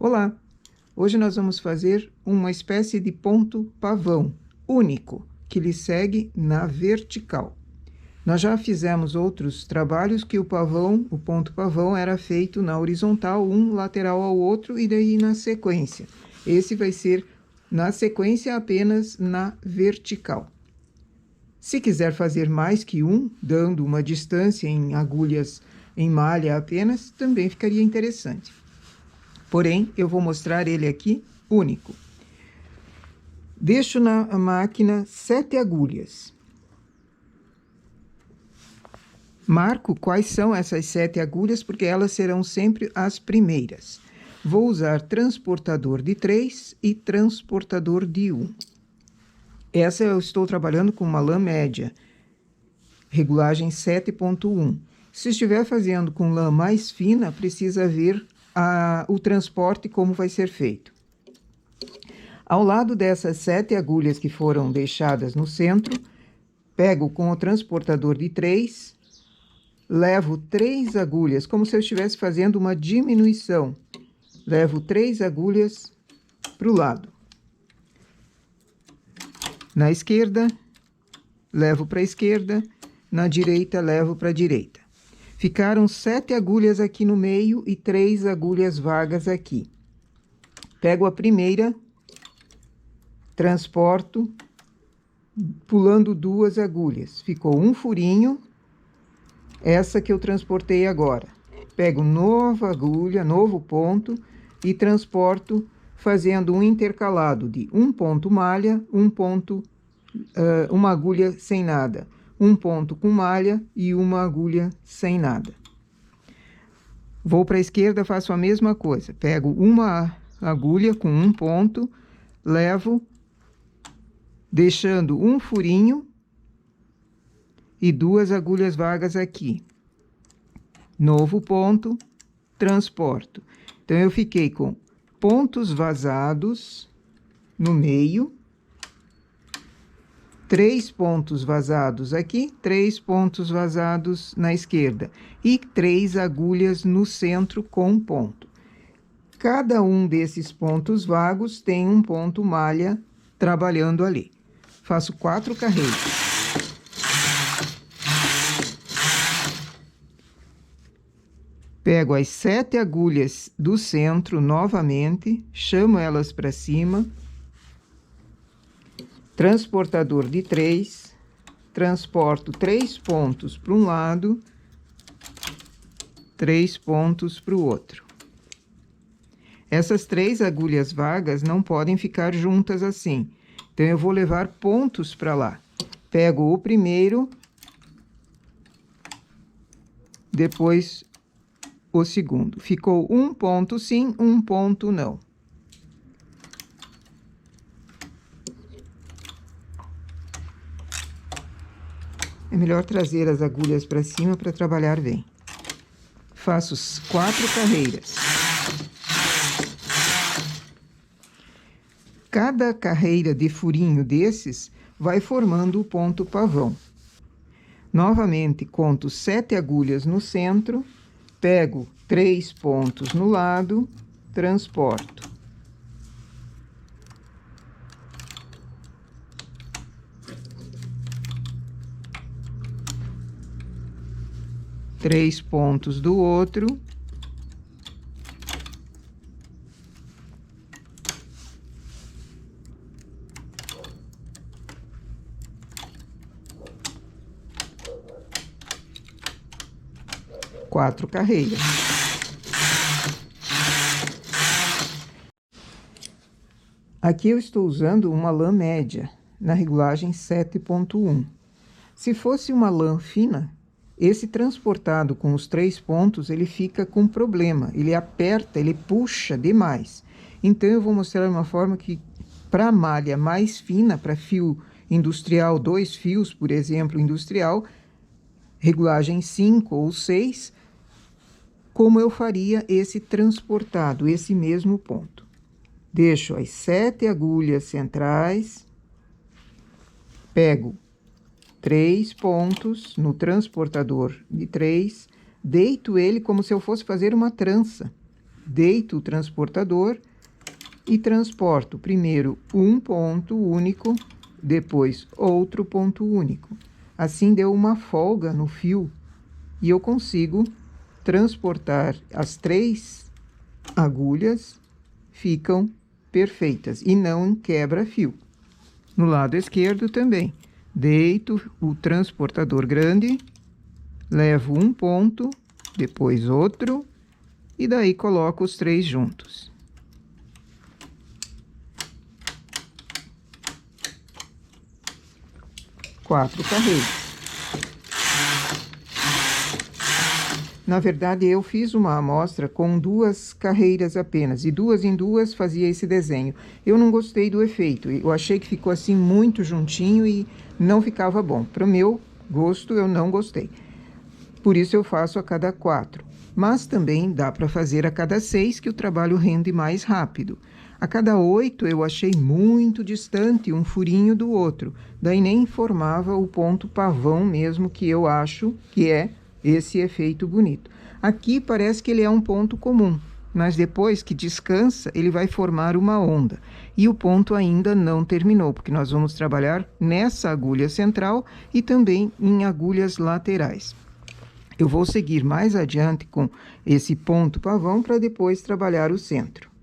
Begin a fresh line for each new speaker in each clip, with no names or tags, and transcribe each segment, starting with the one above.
Olá! Hoje nós vamos fazer uma espécie de ponto pavão único, que lhe segue na vertical. Nós já fizemos outros trabalhos que o ponto pavão era feito na horizontal, um lateral ao outro e daí na sequência. Esse vai ser na sequência apenas na vertical. Se quiser fazer mais que um, dando uma distância em agulhas em malha apenas, também ficaria interessante. Porém, eu vou mostrar ele aqui único. Deixo na máquina 7 agulhas. Marco quais são essas 7 agulhas, porque elas serão sempre as primeiras. Vou usar transportador de 3 e transportador de 1. Essa eu estou trabalhando com uma lã média, regulagem 7.1. Se estiver fazendo com lã mais fina, precisa ver o transporte como vai ser feito. Ao lado dessas 7 agulhas que foram deixadas no centro, pego com o transportador de 3, levo 3 agulhas, como se eu estivesse fazendo uma diminuição. Levo 3 agulhas para o lado. Na esquerda, levo para a esquerda, na direita, levo para a direita. Ficaram 7 agulhas aqui no meio e 3 agulhas vagas aqui. Pego a primeira, transporto, pulando 2 agulhas. Ficou um furinho, essa que eu transportei agora. Pego nova agulha, novo ponto e transporto fazendo um intercalado de um ponto malha, uma agulha sem nada. Um ponto com malha e uma agulha sem nada. Vou para a esquerda, faço a mesma coisa. Pego uma agulha com um ponto, levo, deixando um furinho e 2 agulhas vagas aqui. Novo ponto, transporto. Então, eu fiquei com pontos vazados no meio, 3 pontos vazados aqui, 3 pontos vazados na esquerda e 3 agulhas no centro com ponto. Cada um desses pontos vagos tem um ponto malha trabalhando ali. Faço 4 carreiras. Pego as 7 agulhas do centro novamente, chamo elas para cima. Transportador de 3, transporto 3 pontos para um lado, 3 pontos para o outro. Essas 3 agulhas vagas não podem ficar juntas assim, então eu vou levar pontos para lá. Pego o primeiro, depois o segundo. Ficou um ponto sim, um ponto não. É melhor trazer as agulhas para cima para trabalhar bem. Faço 4 carreiras. Cada carreira de furinho desses vai formando o ponto pavão. Novamente, conto 7 agulhas no centro, pego 3 pontos no lado, transporto. Três pontos do outro. Quatro carreiras. Aqui eu estou usando uma lã média, na regulagem 7.1. Se fosse uma lã fina, esse transportado com os 3 pontos, ele fica com problema. Ele aperta, ele puxa demais. Então, eu vou mostrar uma forma que, para malha mais fina, para fio industrial, 2 fios, por exemplo, industrial, regulagem 5 ou 6, como eu faria esse transportado, esse mesmo ponto. Deixo as 7 agulhas centrais, pego 3 pontos no transportador de 3, deito ele como se eu fosse fazer uma trança. deito o transportador e transporto primeiro um ponto único, depois outro ponto único. Assim deu uma folga no fio e eu consigo transportar as 3 agulhas, ficam perfeitas e não quebra fio. No lado esquerdo também, deito o transportador grande, levo um ponto, depois outro, e daí coloco os 3 juntos. Quatro carreiras. Na verdade, eu fiz uma amostra com 2 carreiras apenas, e 2 em 2 fazia esse desenho. Eu não gostei do efeito, eu achei que ficou assim muito juntinho e não ficava bom. Para o meu gosto, eu não gostei. Por isso eu faço a cada 4. Mas também dá para fazer a cada 6, que o trabalho rende mais rápido. A cada 8 eu achei muito distante um furinho do outro, daí nem formava o ponto pavão mesmo, que eu acho que é esse efeito bonito. Aqui parece que ele é um ponto comum, mas depois que descansa, ele vai formar uma onda. E o ponto ainda não terminou, porque nós vamos trabalhar nessa agulha central e também em agulhas laterais. Eu vou seguir mais adiante com esse ponto pavão para depois trabalhar o centro.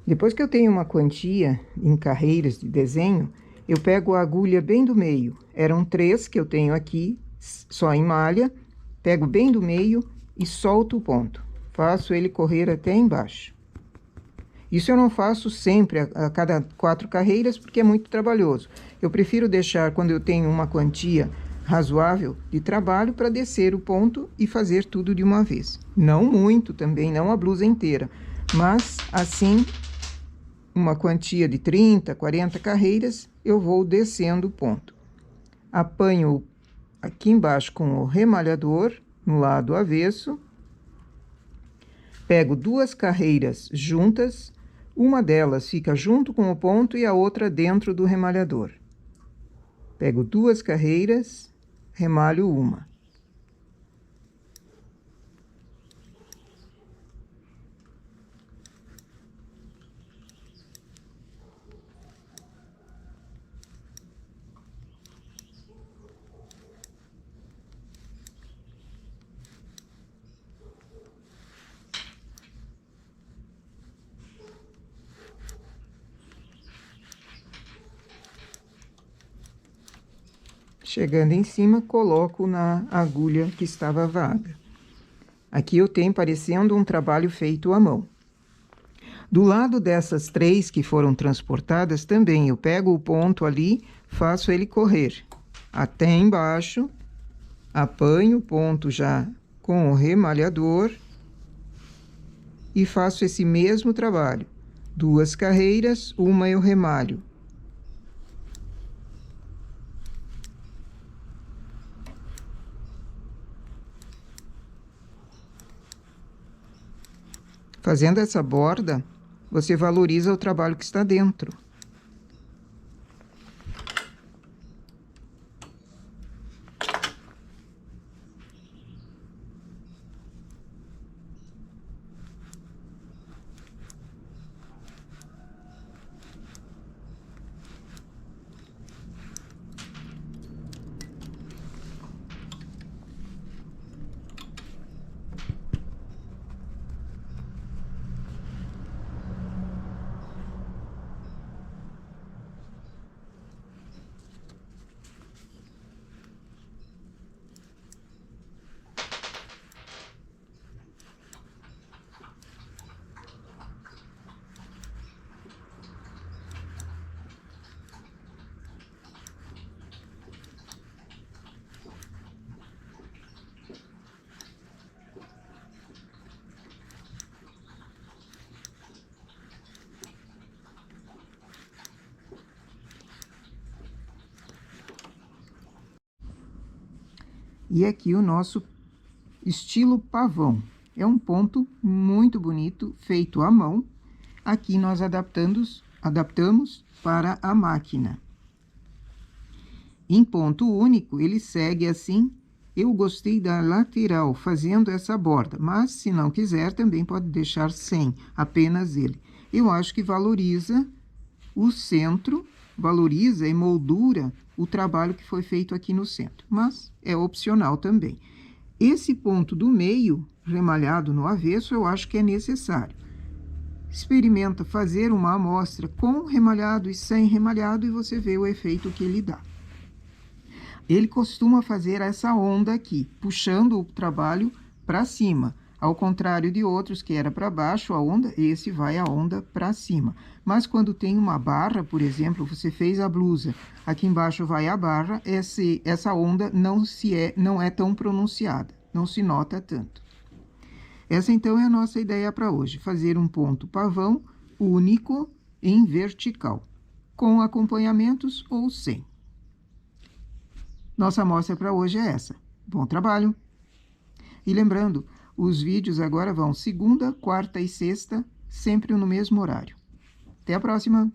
Depois que eu tenho uma quantia em carreiras de desenho, eu pego a agulha bem do meio. Eram 3 que eu tenho aqui, só em malha. Pego bem do meio e solto o ponto. Faço ele correr até embaixo. Isso eu não faço sempre, a cada 4 carreiras, porque é muito trabalhoso. Eu prefiro deixar, quando eu tenho uma quantia razoável de trabalho, para descer o ponto e fazer tudo de uma vez. Não muito também, não a blusa inteira, mas assim, uma quantia de 30, 40 carreiras, eu vou descendo o ponto. Apanho aqui embaixo com o remalhador, no lado avesso. Pego 2 carreiras juntas, uma delas fica junto com o ponto e a outra dentro do remalhador. Pego 2 carreiras, remalho uma. Chegando em cima, coloco na agulha que estava vaga. Aqui eu tenho parecendo um trabalho feito à mão. Do lado dessas 3 que foram transportadas, também eu pego o ponto ali, faço ele correr até embaixo, apanho o ponto já com o remalhador e faço esse mesmo trabalho. 2 carreiras, uma eu remalho. Fazendo essa borda, você valoriza o trabalho que está dentro. E aqui o nosso estilo pavão. É um ponto muito bonito, feito à mão. Aqui nós adaptamos para a máquina. Em ponto único, ele segue assim. Eu gostei da lateral, fazendo essa borda, mas se não quiser, também pode deixar sem, apenas ele. Eu acho que valoriza o centro, valoriza e moldura o trabalho que foi feito aqui no centro, mas é opcional também. Esse ponto do meio, remalhado no avesso, eu acho que é necessário. Experimenta fazer uma amostra com remalhado e sem remalhado e você vê o efeito que ele dá. Ele costuma fazer essa onda aqui, puxando o trabalho para cima. Ao contrário de outros que era para baixo a onda, esse vai a onda para cima. Mas quando tem uma barra, por exemplo, você fez a blusa, aqui embaixo vai a barra, essa onda não é tão pronunciada, não se nota tanto. Essa então é a nossa ideia para hoje, fazer um ponto pavão único em vertical, com acompanhamentos ou sem. Nossa amostra para hoje é essa. Bom trabalho! E lembrando, os vídeos agora vão segunda, quarta e sexta, sempre no mesmo horário. Até a próxima!